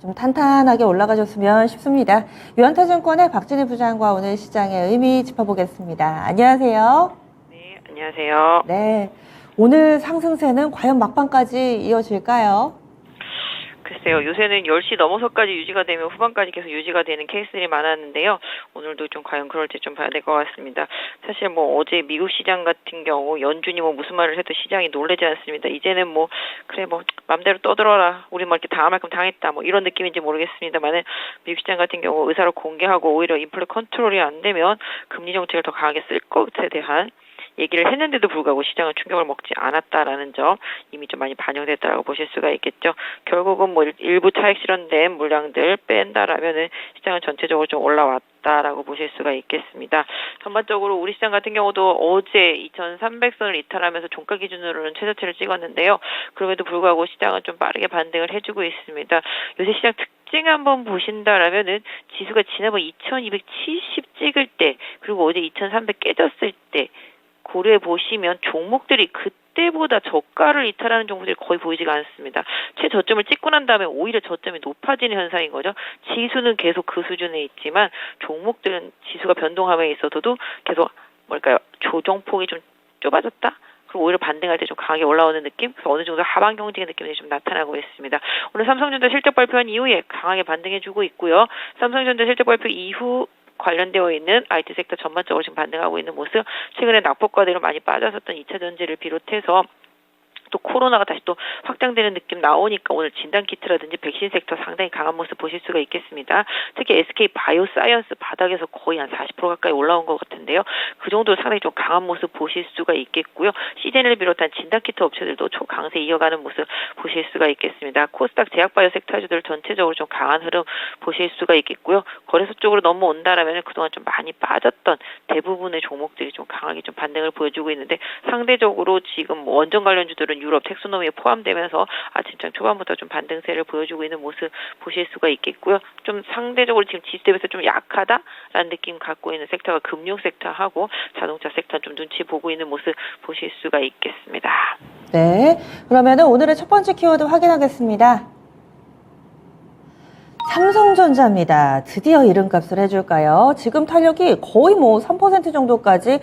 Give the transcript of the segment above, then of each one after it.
좀 탄탄하게 올라가줬으면 싶습니다. 유한타증권의 박진희 부장과 오늘 시장의 의미 짚어보겠습니다. 안녕하세요. 네, 안녕하세요. 네, 오늘 상승세는 과연 막판까지 이어질까요? 글쎄요, 요새는 10시 넘어서까지 유지가 되면 후반까지 계속 유지가 되는 케이스들이 많았는데요. 오늘도 좀 과연 그럴지 좀 봐야 될 것 같습니다. 사실 어제 미국 시장 같은 경우 연준이 무슨 말을 해도 시장이 놀라지 않습니다. 이제는 그래 맘대로 떠들어라. 우리 이렇게 당할 만큼 당했다. 이런 느낌인지 모르겠습니다만은 미국 시장 같은 경우 의사를 공개하고 오히려 인플레 컨트롤이 안 되면 금리 정책을 더 강하게 쓸 것에 대한 얘기를 했는데도 불구하고 시장은 충격을 먹지 않았다라는 점 이미 좀 많이 반영됐다라고 보실 수가 있겠죠. 결국은 일부 차익 실현된 물량들 뺀다라면은 시장은 전체적으로 좀 올라왔다라고 보실 수가 있겠습니다. 전반적으로 우리 시장 같은 경우도 어제 2,300선을 이탈하면서 종가 기준으로는 최저치를 찍었는데요. 그럼에도 불구하고 시장은 좀 빠르게 반등을 해주고 있습니다. 요새 시장 특징 한번 보신다라면은 지수가 지난번 2,270 찍을 때 그리고 어제 2,300 깨졌을 때 고려해 보시면 종목들이 그때보다 저가를 이탈하는 종목들이 거의 보이지가 않습니다. 최저점을 찍고 난 다음에 오히려 저점이 높아지는 현상인 거죠. 지수는 계속 그 수준에 있지만 종목들은 지수가 변동함에 있어서도 계속 조정폭이 좀 좁아졌다? 그리고 오히려 반등할 때 좀 강하게 올라오는 느낌? 그래서 어느 정도 하방 경직의 느낌이 좀 나타나고 있습니다. 오늘 삼성전자 실적 발표한 이후에 강하게 반등해주고 있고요. 삼성전자 실적 발표 이후 관련되어 있는 IT 섹터 전반적으로 지금 반등하고 있는 모습, 최근에 낙폭과대로 많이 빠졌었던 2차 전지를 비롯해서 또 코로나가 다시 또 확장되는 느낌 나오니까 오늘 진단키트라든지 백신 섹터 상당히 강한 모습 보실 수가 있겠습니다. 특히 SK 바이오사이언스 바닥에서 거의 한 40% 가까이 올라온 것 같은데요. 그 정도로 상당히 좀 강한 모습 보실 수가 있겠고요. 시젠을 비롯한 진단키트 업체들도 초강세 이어가는 모습 보실 수가 있겠습니다. 코스닥 제약바이오 섹터주들 전체적으로 좀 강한 흐름 보실 수가 있겠고요. 거래소 쪽으로 넘어온다라면 그동안 좀 많이 빠졌던 대부분의 종목들이 좀 강하게 좀 반등을 보여주고 있는데 상대적으로 지금 원전 관련주들은 유럽 텍소노미에 포함되면서 아침장 초반부터 좀 반등세를 보여주고 있는 모습 보실 수가 있겠고요. 좀 상대적으로 지금 지수 대비해서 좀 약하다라는 느낌 갖고 있는 섹터가 금융 섹터하고 자동차 섹터 좀 눈치 보고 있는 모습 보실 수가 있겠습니다. 네, 그러면은 오늘의 첫 번째 키워드 확인하겠습니다. 삼성전자입니다. 드디어 이름값을 해줄까요? 지금 탄력이 거의 3% 정도까지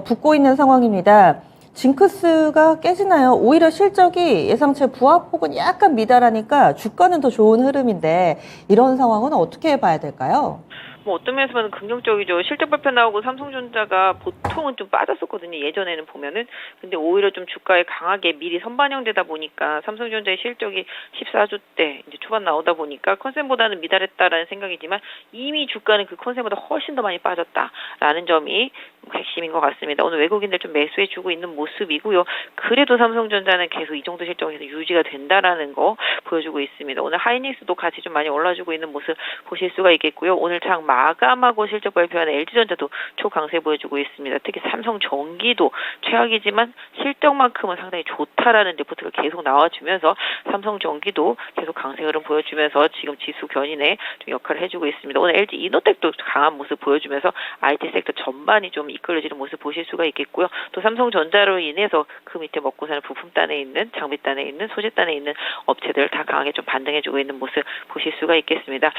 붙고 있는 상황입니다. 징크스가 깨지나요? 오히려 실적이 예상치 부합 혹은 약간 미달하니까 주가는 더 좋은 흐름인데 이런 상황은 어떻게 봐야 될까요? 어떤 면에서 보면 긍정적이죠. 실적 발표 나오고 삼성전자가 보통은 좀 빠졌었거든요. 예전에는 보면은. 근데 오히려 좀 주가에 강하게 미리 선반영되다 보니까 삼성전자의 실적이 14주 때 이제 초반 나오다 보니까 컨센보다는 미달했다라는 생각이지만 이미 주가는 그 컨센보다 훨씬 더 많이 빠졌다라는 점이 핵심인 것 같습니다. 오늘 외국인들 좀 매수해주고 있는 모습이고요. 그래도 삼성전자는 계속 이 정도 실적에서 유지가 된다라는 거 보여주고 있습니다. 오늘 하이닉스도 같이 좀 많이 올라주고 있는 모습 보실 수가 있겠고요. 오늘 장 마감하고 실적 발표하는 LG전자도 초강세 보여주고 있습니다. 특히 삼성전기도 최악이지만 실적만큼은 상당히 좋다라는 리포트가 계속 나와주면서 삼성전기도 계속 강세 흐름 보여주면서 지금 지수 견인에 좀 역할을 해주고 있습니다. 오늘 LG 이노텍도 강한 모습 보여주면서 IT 섹터 전반이 좀 이끌어지는 모습 보실 수가 있겠고요. 또 삼성전자로 인해서 그 밑에 먹고 사는 부품단에 있는 장비단에 있는 소재단에 있는 업체들 다 강하게 좀 반등해주고 있는 모습 보실 수가 있겠습니다.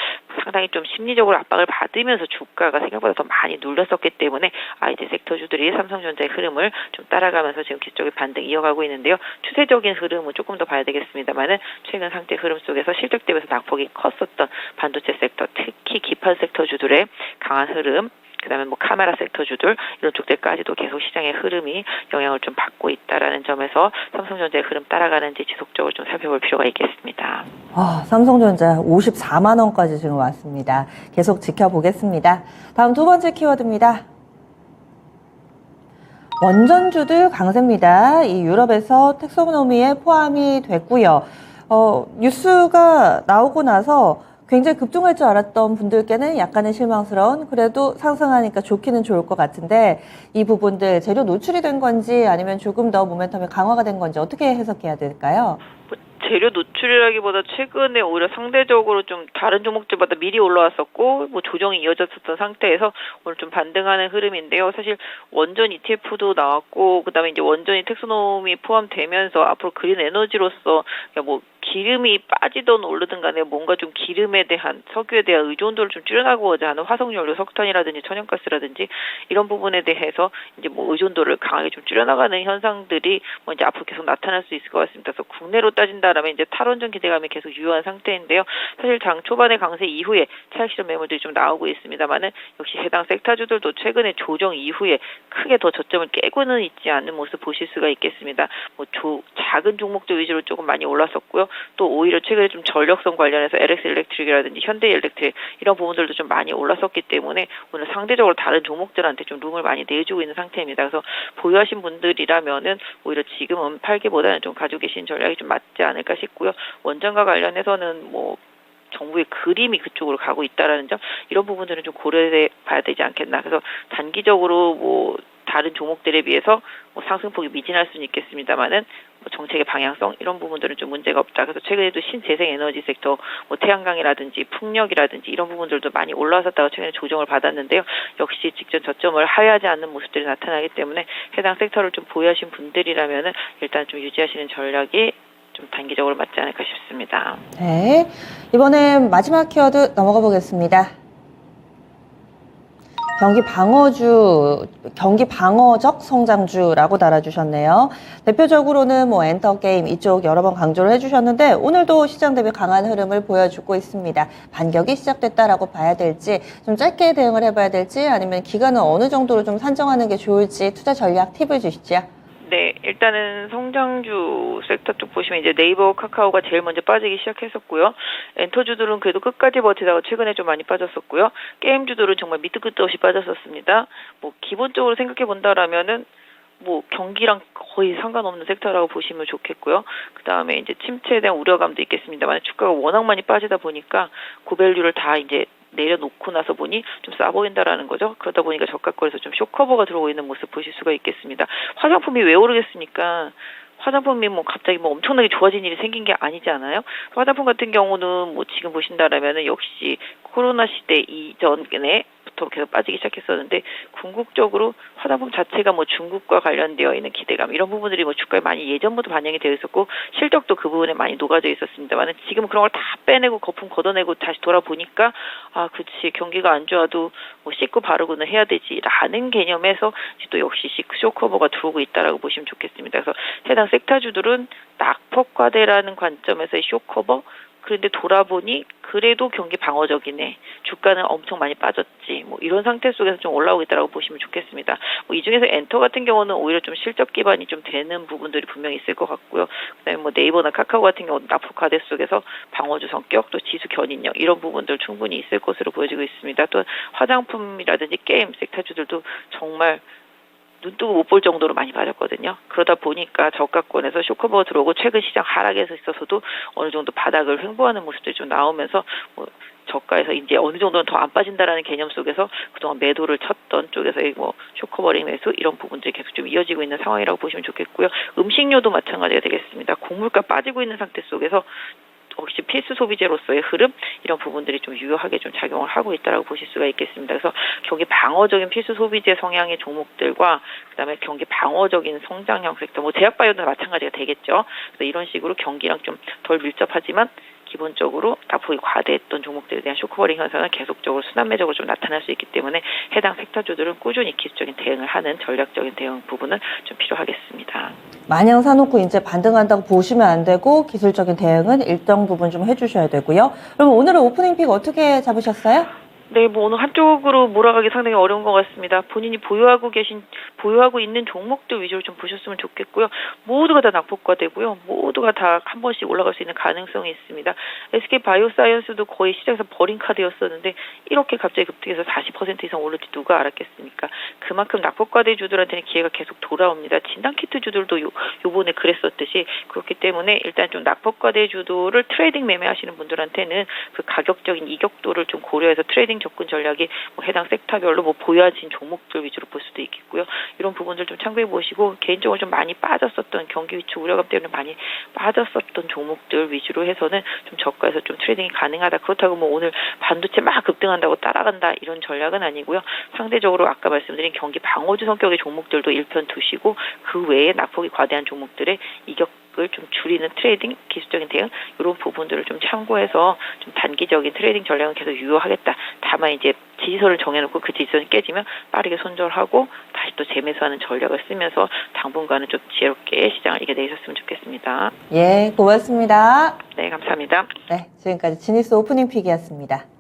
상당히 좀 심리적으로 압박을 받으면서 주가가 생각보다 더 많이 눌렸었기 때문에 IT 섹터주들이 삼성전자의 흐름을 좀 따라가면서 지금 기술적인 반등 이어가고 있는데요. 추세적인 흐름은 조금 더 봐야 되겠습니다만은 최근 상태 흐름 속에서 실적 대비해서 낙폭이 컸었던 반도체 섹터, 특히 기판 섹터주들의 강한 흐름, 그다음에 카메라 섹터주들 이런 쪽들까지도 계속 시장의 흐름이 영향을 좀 받고 있다라는 점에서 삼성전자의 흐름 따라가는지 지속적으로 좀 살펴볼 필요가 있겠습니다. 삼성전자 54만 원까지 지금 왔습니다. 계속 지켜보겠습니다. 다음 두 번째 키워드입니다. 원전주들 강세입니다. 이 유럽에서 텍소노미에 포함이 됐고요. 뉴스가 나오고 나서 굉장히 급등할 줄 알았던 분들께는 약간은 실망스러운, 그래도 상승하니까 좋기는 좋을 것 같은데 이 부분들 재료 노출이 된 건지 아니면 조금 더 모멘텀이 강화가 된 건지 어떻게 해석해야 될까요? 재료 노출이라기보다 최근에 오히려 상대적으로 좀 다른 종목들보다 미리 올라왔었고 뭐 조정이 이어졌었던 상태에서 오늘 좀 반등하는 흐름인데요. 사실 원전 ETF도 나왔고 그다음에 이제 원전이 텍소노미 포함되면서 앞으로 그린 에너지로서 뭐 기름이 빠지든 오르든 간에 뭔가 좀 기름에 대한 석유에 대한 의존도를 좀 줄여나가고자 하는 화석연료, 석탄이라든지 천연가스라든지 이런 부분에 대해서 이제 뭐 의존도를 강하게 좀 줄여나가는 현상들이 뭐 이제 앞으로 계속 나타날 수 있을 것 같습니다. 그래서 국내로 따진다라면 이제 탈원전 기대감이 계속 유효한 상태인데요. 사실 장 초반의 강세 이후에 차익 실현 매물들이 좀 나오고 있습니다만은 역시 해당 섹터주들도 최근에 조정 이후에 크게 더 저점을 깨고는 있지 않는 모습 보실 수가 있겠습니다. 뭐 작은 종목들 위주로 조금 많이 올랐었고요. 또 오히려 최근에 좀 전력성 관련해서 LX 일렉트릭이라든지 현대 일렉트릭 이런 부분들도 좀 많이 올랐었기 때문에 오늘 상대적으로 다른 종목들한테 좀 룸을 많이 내주고 있는 상태입니다. 그래서 보유하신 분들이라면은 오히려 지금은 팔기보다는 좀 가지고 계신 전략이 좀 맞지 않을까 싶고요. 원전과 관련해서는 뭐 정부의 그림이 그쪽으로 가고 있다라는 점 이런 부분들은 좀 고려해 봐야 되지 않겠나. 그래서 단기적으로 뭐 다른 종목들에 비해서 뭐 상승폭이 미진할 수는 있겠습니다만은 뭐 정책의 방향성 이런 부분들은 좀 문제가 없다. 그래서 최근에도 신재생 에너지 섹터, 뭐 태양광이라든지 풍력이라든지 이런 부분들도 많이 올라왔었다가 최근에 조정을 받았는데요. 역시 직전 저점을 하회하지 않는 모습들이 나타나기 때문에 해당 섹터를 좀 보유하신 분들이라면은 일단 좀 유지하시는 전략이 좀 단기적으로 맞지 않을까 싶습니다. 네, 이번엔 마지막 키워드 넘어가 보겠습니다. 경기 방어적 성장주라고 달아주셨네요. 대표적으로는 뭐 엔터게임 이쪽 여러 번 강조를 해주셨는데 오늘도 시장 대비 강한 흐름을 보여주고 있습니다. 반격이 시작됐다라고 봐야 될지 좀 짧게 대응을 해봐야 될지 아니면 기간은 어느 정도로 좀 산정하는 게 좋을지 투자 전략 팁을 주시죠. 네, 일단은 성장주 섹터 쪽 보시면 이제 네이버, 카카오가 제일 먼저 빠지기 시작했었고요. 엔터주들은 그래도 끝까지 버티다가 최근에 좀 많이 빠졌었고요. 게임주들은 정말 밑도 끝도 없이 빠졌었습니다. 뭐 기본적으로 생각해 본다라면은 뭐 경기랑 거의 상관없는 섹터라고 보시면 좋겠고요. 그 다음에 이제 침체에 대한 우려감도 있겠습니다만 주가가 워낙 많이 빠지다 보니까 고밸류를 다 이제 내려놓고 나서 보니 좀 싸 보인다라는 거죠. 그러다 보니까 저가권에서 좀 쇼커버가 들어오고 있는 모습 보실 수가 있겠습니다. 화장품이 왜 오르겠습니까? 화장품이 뭐 갑자기 뭐 엄청나게 좋아진 일이 생긴 게 아니지 않아요? 화장품 같은 경우는 뭐 지금 보신다라면은 역시 코로나 시대 이전에 부터 계속 빠지기 시작했었는데 궁극적으로 화장품 자체가 뭐 중국과 관련되어 있는 기대감 이런 부분들이 뭐 주가에 많이 예전부터 반영이 되어 있었고 실적도 그 부분에 많이 녹아져 있었습니다만 지금 그런 걸 다 빼내고 거품 걷어내고 다시 돌아보니까 아 그치 경기가 안 좋아도 뭐 씻고 바르고는 해야 되지라는 개념에서 또 역시 쇼커버가 들어오고 있다라고 보시면 좋겠습니다. 그래서 해당 섹터주들은 낙폭과대라는 관점에서의 쇼커버 그런데 돌아보니 그래도 경기 방어적이네. 주가는 엄청 많이 빠졌지. 뭐 이런 상태 속에서 좀 올라오고 있다라고 보시면 좋겠습니다. 뭐 이 중에서 엔터 같은 경우는 오히려 좀 실적 기반이 좀 되는 부분들이 분명히 있을 것 같고요. 그다음에 뭐 네이버나 카카오 같은 경우는 낙폭과대 속에서 방어주 성격 또 지수 견인력 이런 부분들 충분히 있을 것으로 보여지고 있습니다. 또 화장품이라든지 게임 섹터주들도 정말 눈 뜨고 못 볼 정도로 많이 빠졌거든요. 그러다 보니까 저가권에서 쇼커버가 들어오고 최근 시장 하락에서 있어서도 어느 정도 바닥을 횡보하는 모습들이 좀 나오면서 뭐 저가에서 이제 어느 정도는 더 안 빠진다라는 개념 속에서 그동안 매도를 쳤던 쪽에서의 뭐 쇼커버링 매수 이런 부분들이 계속 좀 이어지고 있는 상황이라고 보시면 좋겠고요. 음식료도 마찬가지가 되겠습니다. 곡물가 빠지고 있는 상태 속에서 혹시 필수 소비재로서의 흐름 이런 부분들이 좀 유효하게 좀 작용을 하고 있다라고 보실 수가 있겠습니다. 그래서 경기 방어적인 필수 소비재 성향의 종목들과 그다음에 경기 방어적인 성장형 섹터, 뭐 제약바이오도 마찬가지가 되겠죠. 그래서 이런 식으로 경기랑 좀 덜 밀접하지만 기본적으로 낙폭이 과대했던 종목들에 대한 쇼크버링 현상은 계속적으로 순환매적으로 좀 나타날 수 있기 때문에 해당 섹터주들은 꾸준히 기술적인 대응을 하는 전략적인 대응 부분은 좀 필요하겠습니다. 마냥 사놓고 이제 반등한다고 보시면 안 되고 기술적인 대응은 일정 부분 좀 해주셔야 되고요. 그럼 오늘은 오프닝 픽 어떻게 잡으셨어요? 네, 뭐 오늘 한쪽으로 몰아가기 상당히 어려운 것 같습니다. 본인이 보유하고 있는 종목들 위주로 좀 보셨으면 좋겠고요. 모두가 다 낙폭과되고요. 모두가 다 한 번씩 올라갈 수 있는 가능성이 있습니다. SK 바이오사이언스도 거의 시장에서 버린 카드였었는데 이렇게 갑자기 급등해서 40% 이상 오를지 누가 알았겠습니까? 그만큼 낙폭과대주들한테는 기회가 계속 돌아옵니다. 진단키트 주들도 요번에 그랬었듯이 그렇기 때문에 일단 좀 낙폭과대주도를 트레이딩 매매하시는 분들한테는 그 가격적인 이격도를 좀 고려해서 트레이딩 접근 전략이 뭐 해당 섹터별로 뭐 보여진 종목들 위주로 볼 수도 있겠고요. 이런 부분들 좀 참고해 보시고 개인적으로 좀 많이 빠졌었던 경기 위축 우려감 때문에 많이 빠졌었던 종목들 위주로 해서는 좀 저가에서 좀 트레이딩이 가능하다. 그렇다고 뭐 오늘 반도체 막 급등한다고 따라간다 이런 전략은 아니고요. 상대적으로 아까 말씀드린 경기 방어주 성격의 종목들도 일편 두시고 그 외에 낙폭이 과대한 종목들의 이격을 좀 줄이는 트레이딩, 기술적인 대응 이런 부분들을 좀 참고해서 좀 단기적인 트레이딩 전략은 계속 유효하겠다. 다만 이제 지지선을 정해놓고 그 지지선이 깨지면 빠르게 손절하고 다시 또 재매수하는 전략을 쓰면서 당분간은 좀 지혜롭게 시장을 이겨내셨으면 좋겠습니다. 예, 고맙습니다. 네, 감사합니다. 네, 지금까지 지니스 오프닝 픽이었습니다.